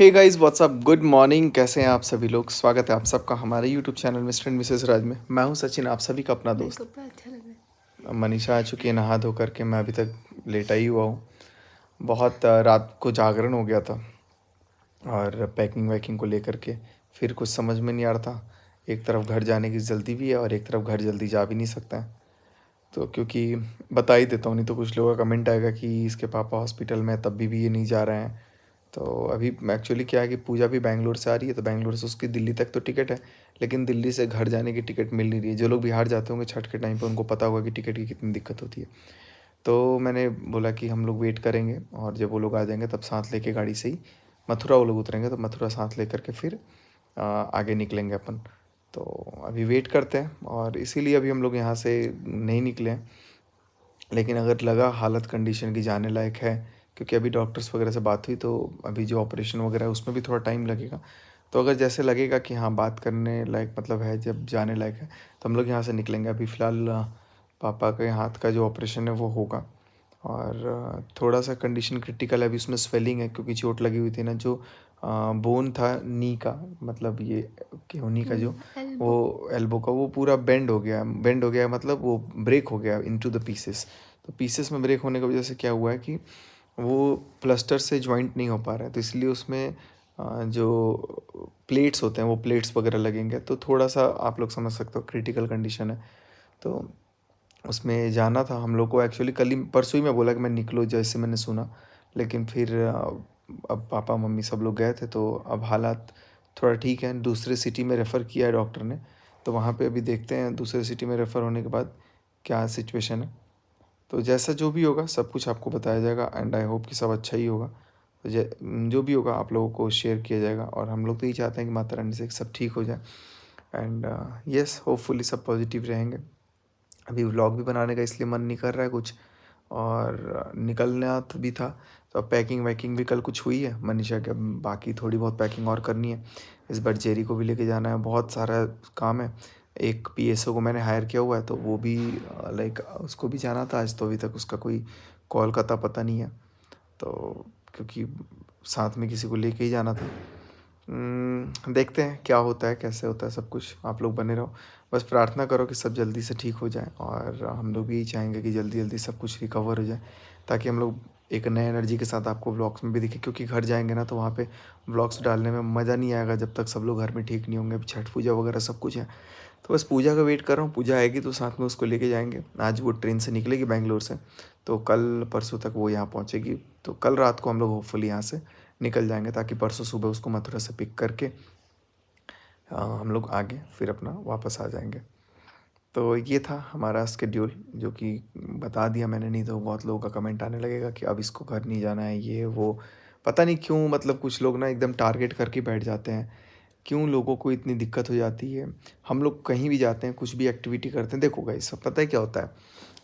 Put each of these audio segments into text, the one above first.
हे guys what's up good morning. कैसे हैं आप सभी लोग। स्वागत है आप सबका हमारे YouTube channel mister and missus Raj में। मैं हूं सचिन, आप सभी का अपना दोस्त। मनीषा आ चुकी है नहा धो करके। मैं अभी तक लेटा ही हुआ हूँ। बहुत रात को जागरण हो गया था और पैकिंग वैकिंग को लेकर के फिर कुछ समझ में नहीं आ रहा था। एक तरफ घर जाने की जल्दी भी है और एक तरफ घर जल्दी जा भी नहीं सकता है। तो क्योंकि बता ही देता हूँ, नहीं तो कुछ लोगों का कमेंट आएगा कि इसके पापा हॉस्पिटल में तब भी ये नहीं जा रहे हैं। तो अभी एक्चुअली क्या है कि पूजा भी बैंगलोर से आ रही है, तो बैंगलोर से उसकी दिल्ली तक तो टिकट है, लेकिन दिल्ली से घर जाने की टिकट मिल नहीं रही है। जो लोग बिहार जाते होंगे छठ के टाइम पे उनको पता होगा कि टिकट की कितनी दिक्कत होती है। तो मैंने बोला कि हम लोग वेट करेंगे और जब वो लोग आ जाएंगे तब साथ लेके गाड़ी से ही मथुरा वो लोग उतरेंगे, तो मथुरा साथ लेकर के फिर आगे निकलेंगे अपन। तो अभी वेट करते हैं और इसीलिए अभी हम लोग यहाँ से नहीं निकले हैं। लेकिन अगर लगा हालत कंडीशन की जाने लायक है, क्योंकि अभी डॉक्टर्स वगैरह से बात हुई तो अभी जो ऑपरेशन वगैरह है उसमें भी थोड़ा टाइम लगेगा। तो अगर जैसे लगेगा कि हाँ बात करने लायक मतलब है, जब जाने लायक है, तो हम लोग यहाँ से निकलेंगे। अभी फ़िलहाल पापा के हाथ का जो ऑपरेशन है वो होगा और थोड़ा सा कंडीशन क्रिटिकल है। अभी उसमें स्वेलिंग है क्योंकि चोट लगी हुई थी ना। जो बोन था नी का, मतलब ये केहनी का जो वो एल्बो का, वो पूरा बेंड हो गया मतलब वो ब्रेक हो गया इनटू द पीसेस। तो पीसेस में ब्रेक होने की वजह से क्या हुआ है कि वो प्लास्टर से जॉइंट नहीं हो पा रहा है, तो इसलिए उसमें जो प्लेट्स होते हैं वो प्लेट्स वगैरह लगेंगे। तो थोड़ा सा आप लोग समझ सकते हो क्रिटिकल कंडीशन है। तो उसमें जाना था हम लोग को। एक्चुअली कल ही परसों ही मैं बोला कि मैं निकलो जैसे मैंने सुना, लेकिन फिर अब पापा मम्मी सब लोग गए थे, तो अब हालात थोड़ा ठीक है। दूसरे सिटी में रेफ़र किया है डॉक्टर ने, तो वहाँ पे अभी देखते हैं दूसरे सिटी में रेफ़र होने के बाद क्या सिचुएशन है। तो जैसा जो भी होगा सब कुछ आपको बताया जाएगा एंड आई होप कि सब अच्छा ही होगा। तो जो भी होगा आप लोगों को शेयर किया जाएगा और हम लोग तो यही चाहते हैं कि माता रानी से सब ठीक हो जाए एंड यस होपफुली सब पॉजिटिव रहेंगे। अभी व्लॉग भी बनाने का इसलिए मन नहीं कर रहा है कुछ, और निकलना तो भी था। तो अब पैकिंग वैकिंग भी कल कुछ हुई है मनीषा के, बाकी थोड़ी बहुत पैकिंग और करनी है। इस बार जेरी को भी लेके जाना है, बहुत सारा काम है। एक पीएसओ को मैंने हायर किया हुआ है, तो वो भी लाइक उसको भी जाना था आज, तो अभी तक उसका कोई कॉल का पता नहीं है। तो क्योंकि साथ में किसी को लेके ही जाना था। देखते हैं क्या होता है कैसे होता है सब कुछ। आप लोग बने रहो, बस प्रार्थना करो कि सब जल्दी से ठीक हो जाए और हम लोग भी यही चाहेंगे कि जल्दी जल्दी सब कुछ रिकवर हो जाए, ताकि हम लोग एक नए एनर्जी के साथ आपको व्लॉग्स में भी दिखे। क्योंकि घर जाएंगे ना तो वहाँ पे व्लॉग्स डालने में मज़ा नहीं आएगा जब तक सब लोग घर में ठीक नहीं होंगे। अभी छठ पूजा वगैरह सब कुछ है, तो बस पूजा का वेट कर रहा हूँ। पूजा आएगी तो साथ में उसको लेके जाएंगे। आज वो ट्रेन से निकलेगी बैंगलोर से, तो कल परसों तक वो यहाँ पहुँचेगी। तो कल रात को हम लोग होपफुली यहाँ से निकल जाएंगे, ताकि परसों सुबह उसको मथुरा से पिक करके हम लोग आगे फिर अपना वापस आ जाएंगे। तो ये था हमारा स्केड्यूल, जो कि बता दिया मैंने, नहीं तो बहुत लोगों का कमेंट आने लगेगा कि अब इसको घर नहीं जाना है ये वो। पता नहीं क्यों, मतलब कुछ लोग ना एकदम टारगेट करके बैठ जाते हैं। क्यों लोगों को इतनी दिक्कत हो जाती है। हम लोग कहीं भी जाते हैं, कुछ भी एक्टिविटी करते हैं, देखो गाइस सब पता है क्या होता है।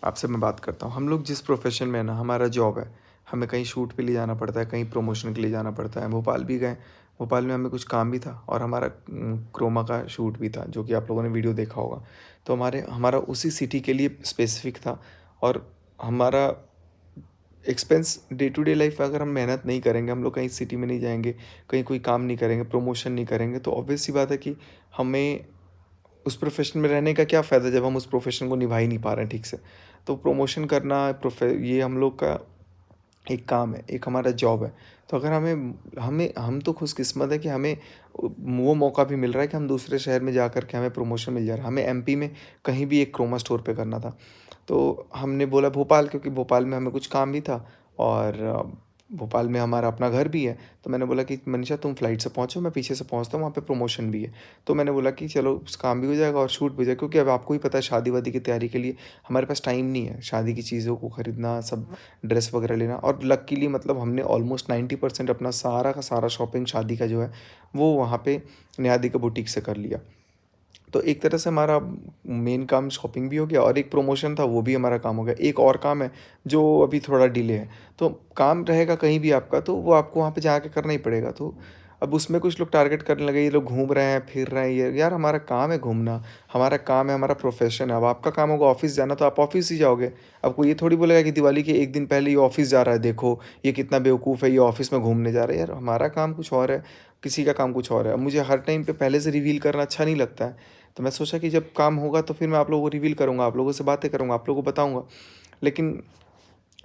आपसे मैं बात करता हूँ, हम लोग जिस प्रोफेशन में है ना, हमारा जॉब है, हमें कहीं शूट पे ले जाना पड़ता है, कहीं प्रमोशन के लिए जाना पड़ता है। भोपाल भी गए, भोपाल में हमें कुछ काम भी था और हमारा क्रोमा का शूट भी था, जो कि आप लोगों ने वीडियो देखा होगा। तो हमारा उसी सिटी के लिए स्पेसिफिक था। और हमारा expense day to day life में अगर हम मेहनत नहीं करेंगे, हम लोग कहीं सिटी में नहीं जाएंगे, कहीं कोई काम नहीं करेंगे, प्रमोशन नहीं करेंगे, तो ऑब्वियस सी बात है कि हमें उस प्रोफेशन में रहने का क्या फ़ायदा जब हम उस प्रोफेशन को निभा ही नहीं पा रहे हैं ठीक से। तो प्रमोशन करना ये हम लोग का एक काम है, एक हमारा जॉब है। तो अगर हमें हमें हम तो खुशकिस्मत है कि हमें वो मौका भी मिल रहा है कि हम दूसरे शहर में जा कर के हमें प्रमोशन मिल जा रहा है। हमें एमपी में कहीं भी एक क्रोमा स्टोर पे करना था, तो हमने बोला भोपाल, क्योंकि भोपाल में हमें कुछ काम भी था और भोपाल में हमारा अपना घर भी है। तो मैंने बोला कि मनीषा तुम फ्लाइट से पहुँचो, मैं पीछे से पहुँचता हूँ, वहाँ पे प्रमोशन भी है। तो मैंने बोला कि चलो उस काम भी हो जाएगा और शूट भी हो जाएगा, क्योंकि अब आपको ही पता है शादी वादी की तैयारी के लिए हमारे पास टाइम नहीं है। शादी की चीज़ों को खरीदना, सब ड्रेस वगैरह लेना, और लकीली मतलब हमने ऑलमोस्ट 90% अपना सारा का सारा शॉपिंग शादी का जो है वो वहाँ पे निहादी का बुटीक से कर लिया। तो एक तरह से हमारा मेन काम शॉपिंग भी हो गया और एक प्रमोशन था वो भी हमारा काम हो गया। एक और काम है जो अभी थोड़ा डिले है, तो काम रहेगा कहीं भी आपका तो वो आपको वहाँ पे जाके करना ही पड़ेगा। तो अब उसमें कुछ लोग टारगेट करने लगे, ये लोग घूम रहे हैं, फिर रहे हैं, ये यार हमारा काम है घूमना, हमारा काम है, हमारा प्रोफेशन है। अब आपका काम होगा ऑफिस जाना तो आप ऑफिस ही जाओगे। अब कोई ये थोड़ी बोलेगा कि दिवाली के एक दिन पहले ये ऑफिस जा रहा है, देखो ये कितना बेवकूफ़ है, ये ऑफिस में घूमने जा रहा है। यार हमारा काम कुछ और है, किसी का काम कुछ और है। अब मुझे हर टाइम पे पहले से रिवील करना अच्छा नहीं लगता है, तो मैं सोचा कि जब काम होगा तो फिर मैं आप लोगों को रिवील करूँगा, आप लोगों से बातें करूँगा, आप लोगों को बताऊँगा। लेकिन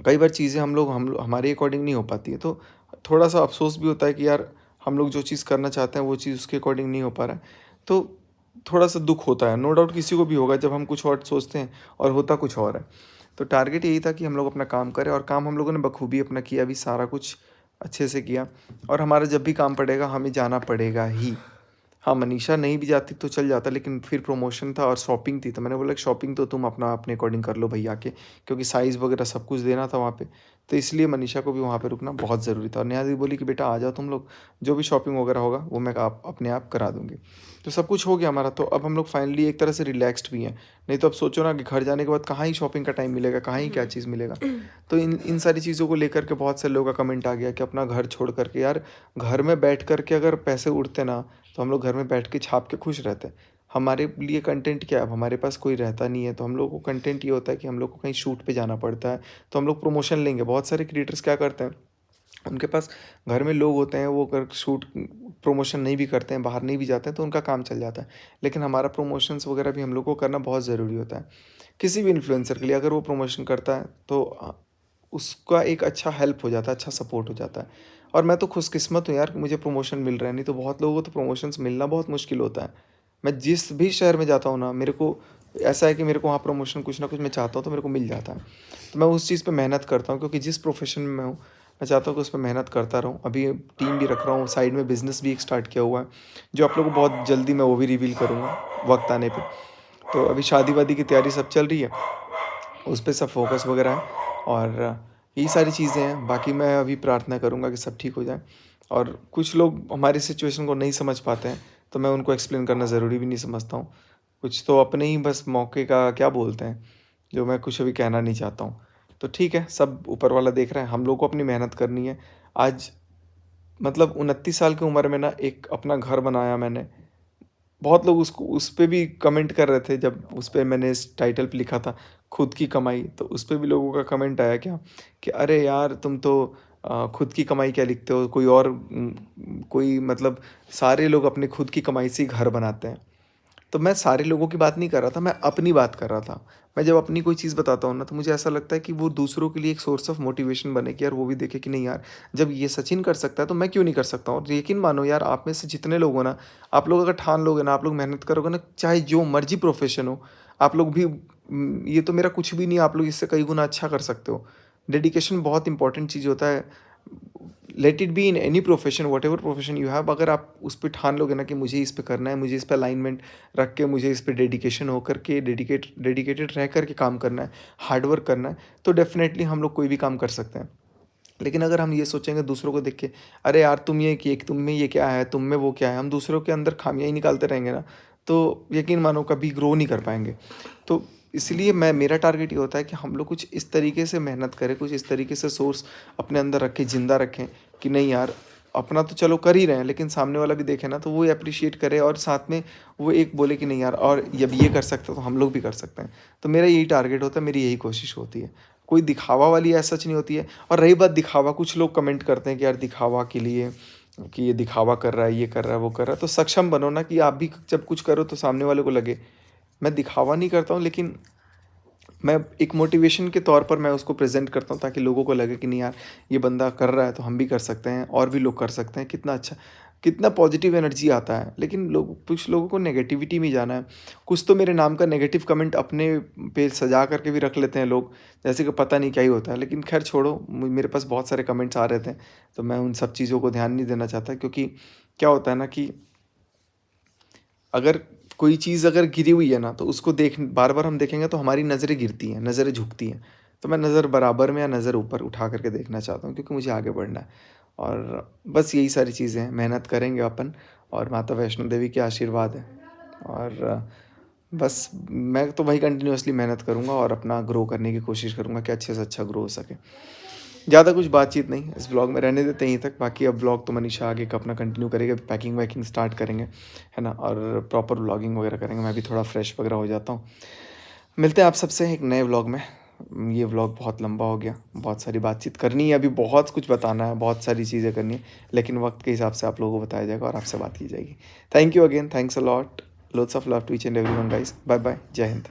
कई बार चीज़ें हमारे अकॉर्डिंग नहीं हो पाती है, तो थोड़ा सा अफसोस भी होता है कि यार हम लोग जो चीज़ करना चाहते हैं वो चीज़ उसके अकॉर्डिंग नहीं हो पा रहा है। तो थोड़ा सा दुख होता है, नो डाउट किसी को भी होगा जब हम कुछ और सोचते हैं और होता कुछ और है। तो टारगेट यही था कि हम लोग अपना काम करें, और काम हम लोगों ने बखूबी अपना किया भी, सारा कुछ अच्छे से किया। और हमारा जब भी काम पड़ेगा हमें जाना पड़ेगा ही। हाँ, मनीषा नहीं भी जाती तो चल जाता, लेकिन फिर प्रमोशन था और शॉपिंग थी, तो मैंने बोला कि शॉपिंग तो तुम अपना अपने अकॉर्डिंग कर लो भैया के, क्योंकि साइज़ वगैरह सब कुछ देना था वहाँ पे। तो इसलिए मनीषा को भी वहाँ पे रुकना बहुत ज़रूरी था, और नेहा दीदी बोली कि बेटा आ जाओ तुम लोग, जो भी शॉपिंग वगैरह होगा वो मैं आप अपने आप करा दूँगी। तो सब कुछ हो गया हमारा, तो अब हम लोग फाइनली एक तरह से रिलैक्स्ड भी हैं। नहीं तो अब सोचो ना कि घर जाने के बाद कहाँ ही शॉपिंग का टाइम मिलेगा, कहाँ ही क्या चीज़ मिलेगा। तो इन इन सारी चीज़ों को लेकर के बहुत से लोगों का कमेंट आ गया कि अपना घर छोड़ कर के, यार घर में बैठ कर के अगर पैसे उड़ते ना, तो हम लोग घर में बैठ के छाप के खुश रहते हैं। हमारे लिए कंटेंट क्या है, अब हमारे पास कोई रहता नहीं है, तो हम लोगों को कंटेंट ये होता है कि हम लोग को कहीं शूट पे जाना पड़ता है, तो हम लोग प्रमोशन लेंगे। बहुत सारे क्रिएटर्स क्या करते हैं, उनके पास घर में लोग होते हैं, वो अगर शूट प्रमोशन नहीं भी करते हैं, बाहर नहीं भी जाते हैं, तो उनका काम चल जाता है। लेकिन हमारा प्रमोशंस वगैरह भी हम लोग को करना बहुत ज़रूरी होता है। किसी भी इन्फ्लुएंसर के लिए अगर वो प्रमोशन करता है तो उसका एक अच्छा हेल्प हो जाता है, अच्छा सपोर्ट हो जाता है। और मैं तो खुशकिस्मत हूँ यार कि मुझे प्रमोशन मिल रहा है, नहीं तो बहुत लोगों को तो प्रमोशंस मिलना बहुत मुश्किल होता है। मैं जिस भी शहर में जाता हूँ ना, मेरे को ऐसा है कि मेरे को वहाँ प्रमोशन कुछ ना कुछ मैं चाहता हूँ तो मेरे को मिल जाता है। तो मैं उस चीज़ पे मेहनत करता हूँ, क्योंकि जिस प्रोफ़ेशन में मैं हूँ, मैं चाहता हूँ कि उसमें मेहनत करता रहूँ। अभी टीम भी रख रहा हूँ, साइड में बिज़नेस भी एक स्टार्ट किया हुआ है, जो आप लोगों को बहुत जल्दी मैं वो भी रिवील करूँगा वक़्त आने पे। तो अभी शादी-वादी की तैयारी सब चल रही है, उस पे सब फ़ोकस वगैरह है, और यही सारी चीज़ें हैं। बाकी मैं अभी प्रार्थना करूँगा कि सब ठीक हो जाए। और कुछ लोग हमारी सिचुएशन को नहीं समझ पाते हैं, तो मैं उनको एक्सप्लेन करना ज़रूरी भी नहीं समझता हूँ। कुछ तो अपने ही बस मौके का क्या बोलते हैं, जो मैं कुछ अभी कहना नहीं चाहता हूँ। तो ठीक है, सब ऊपर वाला देख रहा है, हम लोग को अपनी मेहनत करनी है। आज मतलब 29 साल की उम्र में ना एक अपना घर बनाया मैंने। बहुत लोग उसको उस पे भी कमेंट कर रहे थे, जब उस पे मैंने इस टाइटल पे लिखा था खुद की कमाई, तो उस पे भी लोगों का कमेंट आया क्या कि अरे यार तुम तो खुद की कमाई क्या लिखते हो, कोई और कोई मतलब सारे लोग अपने खुद की कमाई से ही घर बनाते हैं। तो मैं सारे लोगों की बात नहीं कर रहा था, मैं अपनी बात कर रहा था। मैं जब अपनी कोई चीज़ बताता हूँ ना, तो मुझे ऐसा लगता है कि वो दूसरों के लिए एक सोर्स ऑफ मोटिवेशन बने, कि यार वो भी देखे कि नहीं यार, जब ये सचिन कर सकता है तो मैं क्यों नहीं कर सकता हूँ। और यकीन मानो यार, आप में से जितने लोग हो ना, आप लोग अगर ठान लोगे ना, आप लोग मेहनत करोगे ना, चाहे जो मर्जी प्रोफेशन हो, आप लोग भी ये तो मेरा कुछ भी नहीं, आप लोग इससे कई गुना अच्छा कर सकते हो। डेडिकेशन बहुत इंपॉर्टेंट चीज़ होता है। Let it be in any profession, what ever profession you have, अगर आप उस पर ठान लोगे ना कि मुझे इस पे करना है, मुझे इस पे अलाइनमेंट रख के, मुझे इस पे डेडिकेशन होकर के, डेडिकेटेड रह कर के काम करना है, हार्ड वर्क करना है, तो डेफिनेटली हम लोग कोई भी काम कर सकते हैं। लेकिन अगर हम ये सोचेंगे दूसरों को देख के, अरे यार तुम ये किए, तुम में ये क्या है, तुम में वो क्या है, हम दूसरों के अंदर खामियां ही निकालते रहेंगे ना, तो यकीन मानो कभी ग्रो नहीं कर पाएंगे। तो इसलिए मैं मेरा टारगेट ये होता है कि हम लोग कुछ इस तरीके से मेहनत करें, कुछ इस तरीके से सोर्स अपने अंदर रखें, ज़िंदा रखें, कि नहीं यार अपना तो चलो कर ही रहे हैं, लेकिन सामने वाला भी देखे ना तो वो अप्रिशिएट करे, और साथ में वो एक बोले कि नहीं यार, और जब ये कर सकते हो तो हम लोग भी कर सकते हैं। तो मेरा यही टारगेट होता है, मेरी यही कोशिश होती है। कोई दिखावा वाली ऐसा सच नहीं होती है। और रही बात दिखावा, कुछ लोग कमेंट करते हैं कि यार दिखावा के लिए, कि ये दिखावा कर रहा है, ये कर रहा है, वो कर रहा है, तो सक्षम बनो ना कि आप भी जब कुछ करो तो सामने वाले को लगे। मैं दिखावा नहीं करता हूँ, लेकिन मैं एक मोटिवेशन के तौर पर मैं उसको प्रेज़ेंट करता हूँ, ताकि लोगों को लगे कि नहीं यार, ये बंदा कर रहा है तो हम भी कर सकते हैं, और भी लोग कर सकते हैं। कितना अच्छा, कितना पॉजिटिव एनर्जी आता है। लेकिन कुछ लोगों को नेगेटिविटी में जाना है। कुछ तो मेरे नाम का नेगेटिव कमेंट अपने पे सजा करके भी रख लेते हैं लोग, जैसे कि पता नहीं क्या ही होता है। लेकिन खैर छोड़ो, मेरे पास बहुत सारे कमेंट्स आ रहे थे, तो मैं उन सब चीज़ों को ध्यान नहीं देना चाहता, क्योंकि क्या होता है ना कि अगर कोई चीज़ अगर गिरी हुई है ना, तो उसको देख बार-बार हम देखेंगे तो हमारी नज़रें गिरती हैं, नज़रें झुकती हैं। तो मैं नज़र बराबर में या नज़र ऊपर उठा करके देखना चाहता हूँ, क्योंकि मुझे आगे बढ़ना है। और बस यही सारी चीज़ें हैं, मेहनत करेंगे अपन, और माता वैष्णो देवी के आशीर्वाद है। और बस मैं तो भाई कंटिन्यूअसली मेहनत करूँगा और अपना ग्रो करने की कोशिश करूँगा कि अच्छे से अच्छा ग्रो हो सके। ज़्यादा कुछ बातचीत नहीं इस ब्लॉग में, रहने देते हैं यहीं तक। बाकी अब ब्लॉग तो मनीषा आगे का अपना कंटिन्यू करेगी, पैकिंग वैकिंग स्टार्ट करेंगे, है ना, और प्रॉपर व्लॉगिंग वगैरह करेंगे। मैं भी थोड़ा फ्रेश वगैरह हो जाता हूँ। मिलते हैं आप सबसे एक नए व्लॉग में। ये व्लॉग बहुत लंबा हो गया, बहुत सारी बातचीत करनी है, अभी बहुत कुछ बताना है, बहुत सारी चीज़ें करनी है, लेकिन वक्त के हिसाब से आप लोगों को बताया जाएगा और आपसे बात की जाएगी। Thank you again, thanks a lot, lots of love to each and everyone guys, bye bye, जय हिंद।